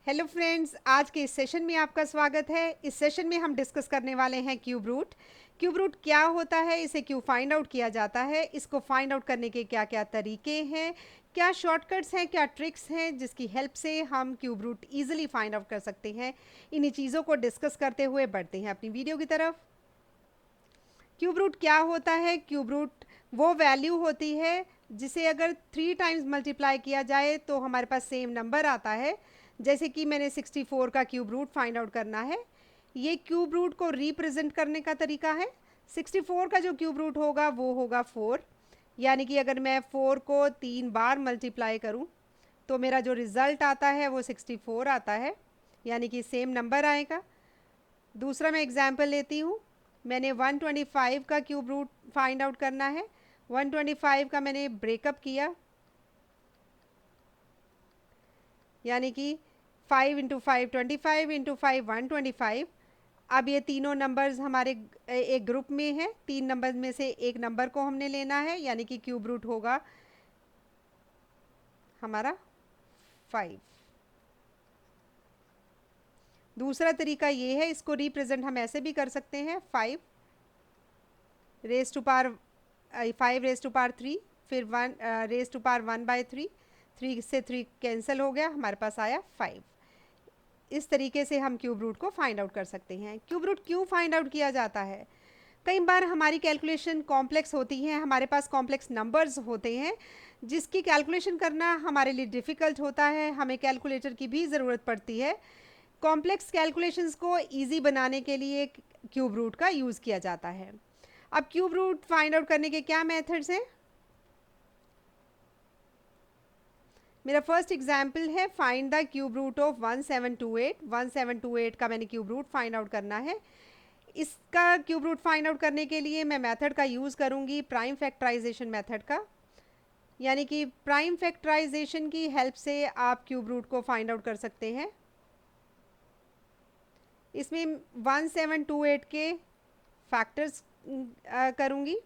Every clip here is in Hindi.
हेलो फ्रेंड्स, आज के इस सेशन में आपका स्वागत है। इस सेशन में हम डिस्कस करने वाले हैं क्यूब रूट। क्यूब रूट क्या होता है, इसे क्यों फाइंड आउट किया जाता है, इसको फाइंड आउट करने के क्या क्या तरीके हैं, क्या शॉर्टकट्स हैं, क्या ट्रिक्स हैं जिसकी हेल्प से हम cube root easily find out कर सकते हैं। इन्हीं चीज़ों को डिस्कस करते हुए बढ़ते हैं अपनी वीडियो की तरफ। क्यूब रूट क्या होता है? क्यूब रूट वो वैल्यू होती है जिसे अगर 3 टाइम्स मल्टीप्लाई किया जाए तो हमारे पास सेम नंबर आता है। जैसे कि मैंने 64 का क्यूब रूट फाइंड आउट करना है। ये क्यूब रूट को रिप्रेजेंट करने का तरीका है। 64 का जो क्यूब रूट होगा वो होगा 4। यानी कि अगर मैं 4 को 3 बार मल्टीप्लाई करूं तो मेरा जो रिज़ल्ट आता है वो 64 आता है, यानी कि सेम नंबर आएगा। दूसरा मैं एग्जाम्पल लेती हूँ। मैंने 125 का क्यूब रूट फाइंड आउट करना है। 125 का मैंने ब्रेकअप किया, यानी कि 5 इंटू 5 25 इंटू 5 125। अब ये तीनों नंबर्स हमारे एक ग्रुप में हैं। 3 नंबर में से एक नंबर को हमने लेना है, यानी कि क्यूब रूट होगा हमारा 5। दूसरा तरीका ये है, इसको रिप्रेजेंट हम ऐसे भी कर सकते हैं, 5 raise to power 5 raise to power 3, फिर 1 रेज टू पावर 1/3। 3 से 3 कैंसिल हो गया, हमारे पास आया 5। इस तरीके से हम क्यूब रूट को फाइंड आउट कर सकते हैं। क्यूब रूट क्यों फाइंड आउट किया जाता है? कई बार हमारी कैलकुलेशन कॉम्प्लेक्स होती है, हमारे पास कॉम्प्लेक्स नंबर्स होते हैं जिसकी कैलकुलेशन करना हमारे लिए डिफ़िकल्ट होता है, हमें कैलकुलेटर की भी ज़रूरत पड़ती है। कॉम्प्लेक्स कैलकुलेशंस को इजी बनाने के लिए क्यूब रूट का यूज़ किया जाता है। अब क्यूब रूट फाइंड आउट करने के क्या मेथड्स हैं? मेरा फर्स्ट एग्जाम्पल है, find the cube root of 1728। 1728 का मैंने क्यूब रूट फाइंड आउट करना है। इसका क्यूब रूट फाइंड आउट करने के लिए मैं मेथड का यूज़ करूँगी, प्राइम फैक्टराइजेशन मेथड का। यानी कि प्राइम फैक्टराइजेशन की हेल्प से आप क्यूब रूट को फाइंड आउट कर सकते हैं। इसमें 1728 के फैक्टर्स करूँगी।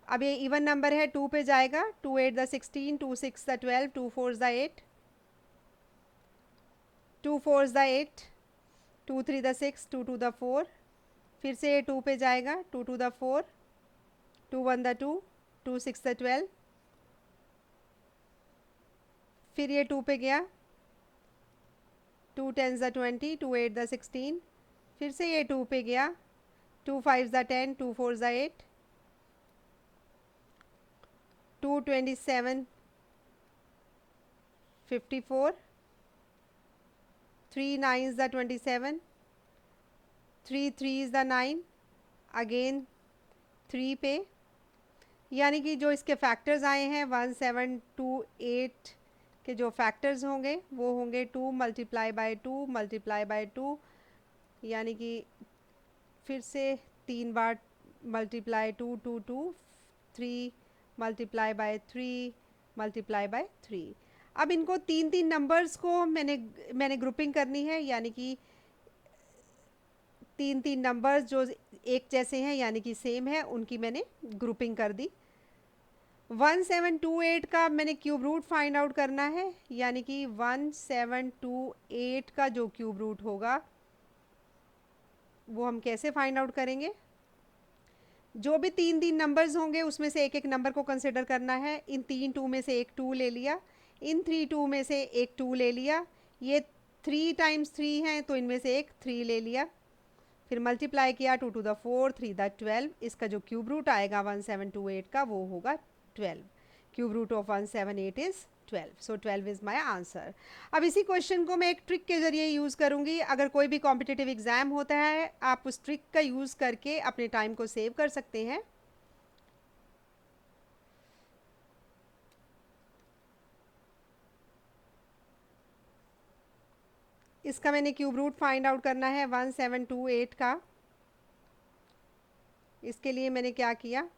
अब ये इवन नंबर है, 2 पे जाएगा। 2 8 the 16, 2 6 the 12, 2 4 the 8, 2 4 the 8, 2 3 the 6, 2 2 the 4। फिर से ये 2 पे जाएगा, 2 2 द 4, 2 1 द 2, 2 6 द 12। फिर ये 2 पे गया, 2 10 द 20, 2 8 द 16। फिर से ये 2 पे गया, 2 5 the 10, 2 4 the 8, 2 27 54, 3 9 the 27, 3 3 the 9, again 3 पे। यानी कि जो इसके फैक्टर्स आए हैं 1728 के जो फैक्टर्स होंगे वो होंगे 2 मल्टीप्लाई बाय 2 मल्टीप्लाई बाय 2, यानी कि फिर से 3 बार multiply 2 2 2, 3 multiply by 3 multiply by 3। अब इनको 3 3 नंबर्स को मैंने ग्रुपिंग करनी है, यानी कि 3 3 नंबर्स जो एक जैसे हैं यानी कि सेम है, उनकी मैंने ग्रुपिंग कर दी। 1728 का मैंने क्यूब रूट फाइंड आउट करना है, यानी कि 1728 का जो क्यूब रूट होगा वो हम कैसे फाइंड आउट करेंगे? जो भी 3 3 नंबर्स होंगे उसमें से एक एक नंबर को कंसिडर करना है। इन 3 2 में से एक 2 ले लिया, इन 3 2 में से एक 2 ले लिया। ये 3 टाइम्स 3 हैं तो इनमें से एक 3 ले लिया। फिर मल्टीप्लाई किया, 2 टू द 4, 3 द 12। इसका जो क्यूब रूट आएगा 1728 का वो होगा 12। Cube root of 178 is 12, so 12 is my answer. अब इसी क्वेश्चन को मैं एक ट्रिक के ज़रिए यूज़ करूँगी। अगर कोई भी कॉम्पिटिटिव एग्ज़ाम होता है, आप उस ट्रिक का यूज़ करके अपने टाइम को सेव कर सकते हैं। इसका मैंने क्यूब रूट फाइंड आउट करना है 1728 का। इसके लिए मैंने क्या किया,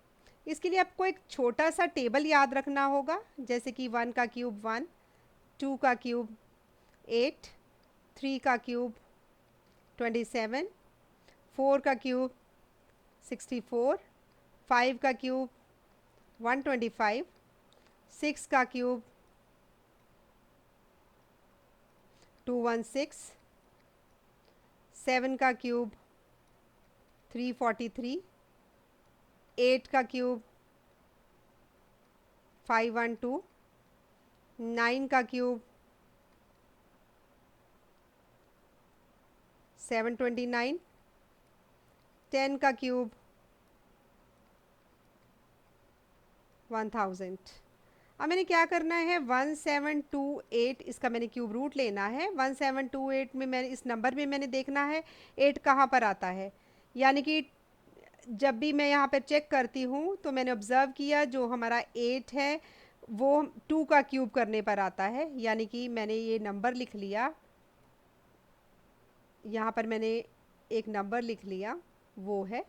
इसके लिए आपको एक छोटा सा टेबल याद रखना होगा, जैसे कि 1 का क्यूब 1, 2 का क्यूब 8, 3 का क्यूब 27, 4 का क्यूब 64, 5 का क्यूब 125, 6 का क्यूब 216, 7 का क्यूब 343, 8 का क्यूब 512, 9 का क्यूब 729, 10 का क्यूब 1000। अब मैंने क्या करना है, 1728 इसका मैंने क्यूब रूट लेना है। 1728 में मैंने इस नंबर में मैंने देखना है 8 कहाँ पर आता है। यानी कि जब भी मैं यहाँ पर चेक करती हूँ तो मैंने ऑब्ज़र्व किया जो हमारा 8 है वो 2 का क्यूब करने पर आता है। यानी कि मैंने ये नंबर लिख लिया, यहाँ पर मैंने एक नंबर लिख लिया, वो है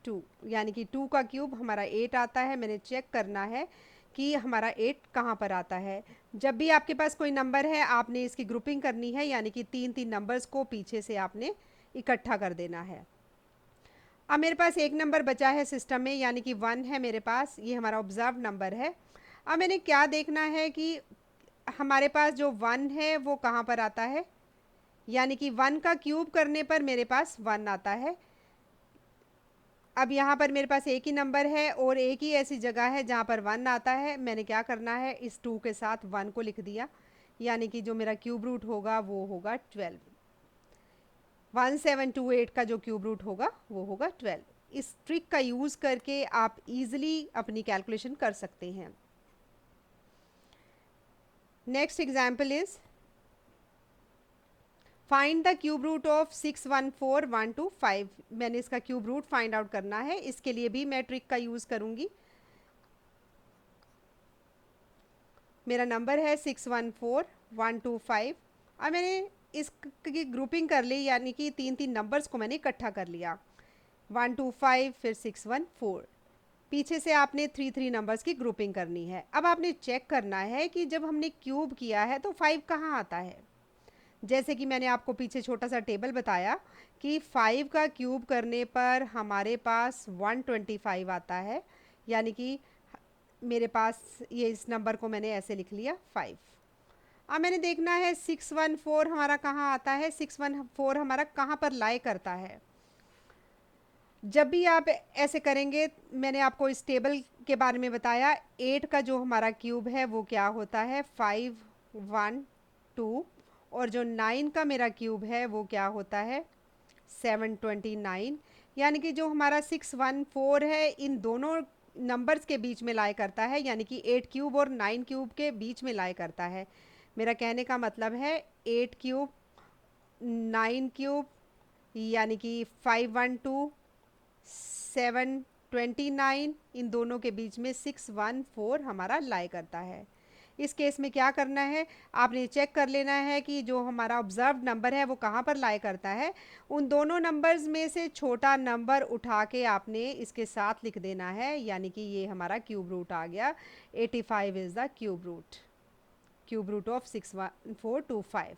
2। यानी कि 2 का क्यूब हमारा 8 आता है। मैंने चेक करना है कि हमारा 8 कहाँ पर आता है। जब भी आपके पास कोई नंबर है आपने इसकी ग्रुपिंग करनी है, यानी कि 3-3 नंबर्स को पीछे से आपने इकट्ठा कर देना है। अब मेरे पास एक नंबर बचा है सिस्टम में, यानी कि 1 है मेरे पास, ये हमारा ऑब्जर्व नंबर है। अब मैंने क्या देखना है कि हमारे पास जो 1 है वो कहाँ पर आता है। यानी कि 1 का क्यूब करने पर मेरे पास 1 आता है। अब यहाँ पर मेरे पास एक ही नंबर है और एक ही ऐसी जगह है जहाँ पर 1 आता है। मैंने क्या करना है, इस 2 के साथ 1 को लिख दिया। यानी कि जो मेरा क्यूब रूट होगा वो होगा 12। 1728 का जो क्यूब रूट होगा वो होगा 12। इस ट्रिक का यूज़ करके आप इजीली अपनी कैलकुलेशन कर सकते हैं। Next example is find the cube root of 614125। मैंने इसका क्यूब रूट फाइंड आउट करना है, इसके लिए भी मैं ट्रिक का यूज़ करूँगी। मेरा नंबर है 614125। अब मैंने इसकी ग्रुपिंग कर ली, यानी कि 3-3 नंबर्स को मैंने इकट्ठा कर लिया। 125 फिर 614, पीछे से आपने 3-3 नंबर्स की ग्रुपिंग करनी है। अब आपने चेक करना है कि जब हमने क्यूब किया है तो 5 कहाँ आता है। जैसे कि मैंने आपको पीछे छोटा सा टेबल बताया कि 5 का क्यूब करने पर हमारे पास 125 आता है। यानी कि मेरे पास ये इस नंबर को मैंने ऐसे लिख लिया 5। अब मैंने देखना है 614 हमारा कहाँ आता है, 614 हमारा कहाँ पर लाई करता है। जब भी आप ऐसे करेंगे, मैंने आपको इस टेबल के बारे में बताया, 8 का जो हमारा क्यूब है वो क्या होता है 512, और जो 9 का मेरा क्यूब है वो क्या होता है 729। यानी कि जो हमारा 614 है इन दोनों नंबर्स के बीच में लाई करता है, यानी कि 8 क्यूब और 9 क्यूब के बीच में लाई करता है। मेरा कहने का मतलब है 8 क्यूब 9 क्यूब, यानी कि 512 729, इन दोनों के बीच में 614 हमारा लाई करता है। इस केस में क्या करना है, आपने चेक कर लेना है कि जो हमारा ऑब्जर्व नंबर है वो कहाँ पर लाई करता है। उन दोनों नंबर्स में से छोटा नंबर उठा के आपने इसके साथ लिख देना है। यानी कि ये हमारा क्यूब रूट आ गया, 85 is the cube root of 61425।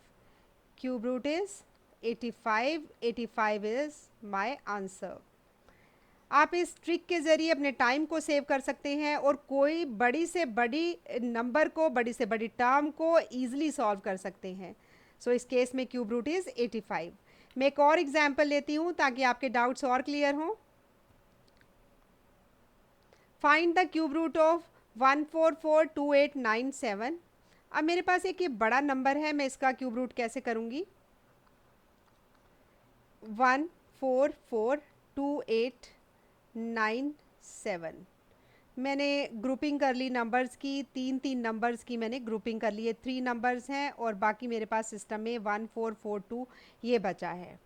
Cube root is 85, 85 is my answer. आप इस ट्रिक के ज़रिए अपने टाइम को सेव कर सकते हैं और कोई बड़ी से बड़ी नंबर को, बड़ी से बड़ी टर्म को ईजिली सॉल्व कर सकते हैं। सो इस केस में क्यूब रूट इज़ 85। मैं एक और एग्जांपल लेती हूँ ताकि आपके डाउट्स और क्लियर हों। Find the cube root of 1442897। अब मेरे पास एक ये बड़ा नंबर है, मैं इसका क्यूब रूट कैसे करूँगी। 1442897, मैंने ग्रुपिंग कर ली नंबर्स की, 3-3 नंबर्स की मैंने ग्रुपिंग कर ली है। 3 नंबर्स हैं और बाकी मेरे पास सिस्टम में 1442 ये बचा है।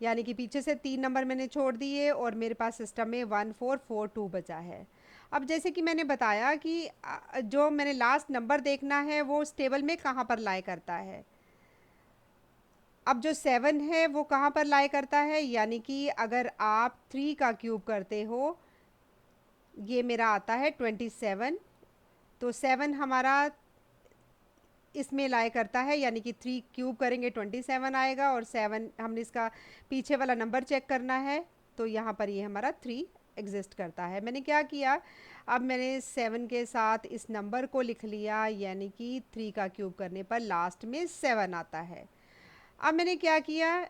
यानी कि पीछे से 3 नंबर मैंने छोड़ दिए और मेरे पास सिस्टम में 1442 बचा है। अब जैसे कि मैंने बताया कि जो मैंने लास्ट नंबर देखना है वो उस टेबल में कहाँ पर लाई करता है। अब जो 7 है वो कहाँ पर लाई करता है, यानी कि अगर आप 3 का क्यूब करते हो, ये मेरा आता है 27, तो 7 हमारा इसमें लाई करता है। यानी कि 3 क्यूब करेंगे 27 आएगा, और 7 हमने इसका पीछे वाला नंबर चेक करना है तो यहाँ पर ये हमारा 3 एग्जिस्ट करता है। मैंने क्या किया, अब मैंने 7 के साथ इस नंबर को लिख लिया, यानी कि 3 का क्यूब करने पर लास्ट में 7 आता है। अब मैंने क्या किया,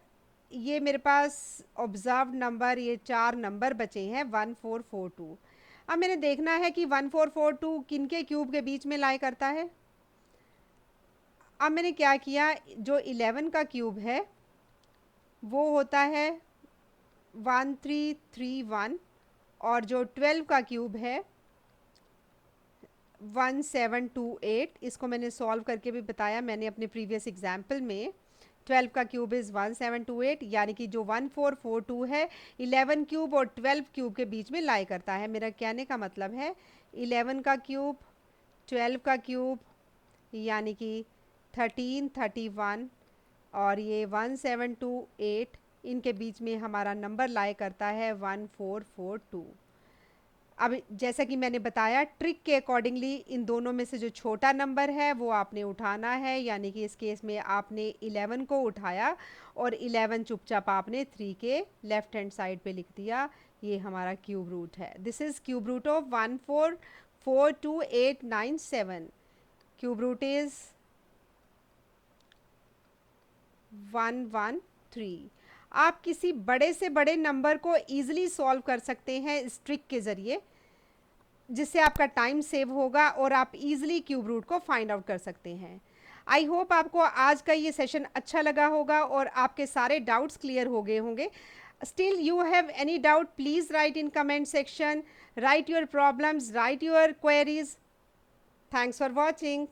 ये मेरे पास ऑब्जर्व नंबर, ये 4 नंबर बचे हैं 1 4 4 2। अब मैंने देखना है कि 1 4 4 2 किन के क्यूब के बीच में लाई करता है। अब मैंने क्या किया, जो 11 का क्यूब है वो होता है 1 3 3 1, और जो 12 का क्यूब है 1 7 2 8। इसको मैंने सॉल्व करके भी बताया मैंने अपने प्रीवियस एग्जाम्पल में। 12 का क्यूब इज़ 1 7 2 8, यानी कि जो 1 4 4 2 है 11 क्यूब और 12 क्यूब के बीच में लाई करता है। मेरा कहने का मतलब है 11 का क्यूब, 12 का क्यूब, यानी कि 13 31, और ये 1 7 2 8, इनके बीच में हमारा नंबर लाई करता है 1 4 4 2। अब जैसा कि मैंने बताया, ट्रिक के अकॉर्डिंगली इन दोनों में से जो छोटा नंबर है वो आपने उठाना है, यानी कि इस केस में आपने 11 को उठाया और 11 चुपचाप आपने 3 के लेफ्ट हैंड साइड पे लिख दिया। ये हमारा क्यूब रूट है। This is cube root of 1 4 4 2 8 9 7। Cube root is 1 1 3। आप किसी बड़े से बड़े नंबर को ईजिली सॉल्व कर सकते हैं इस ट्रिक के ज़रिए, जिससे आपका टाइम सेव होगा और आप इजीली क्यूब रूट को फाइंड आउट कर सकते हैं। आई होप आपको आज का ये सेशन अच्छा लगा होगा और आपके सारे डाउट्स क्लियर हो गए होंगे। Still you have any doubt, please write in comment section, right your problems, right your queries. Thanks for watching.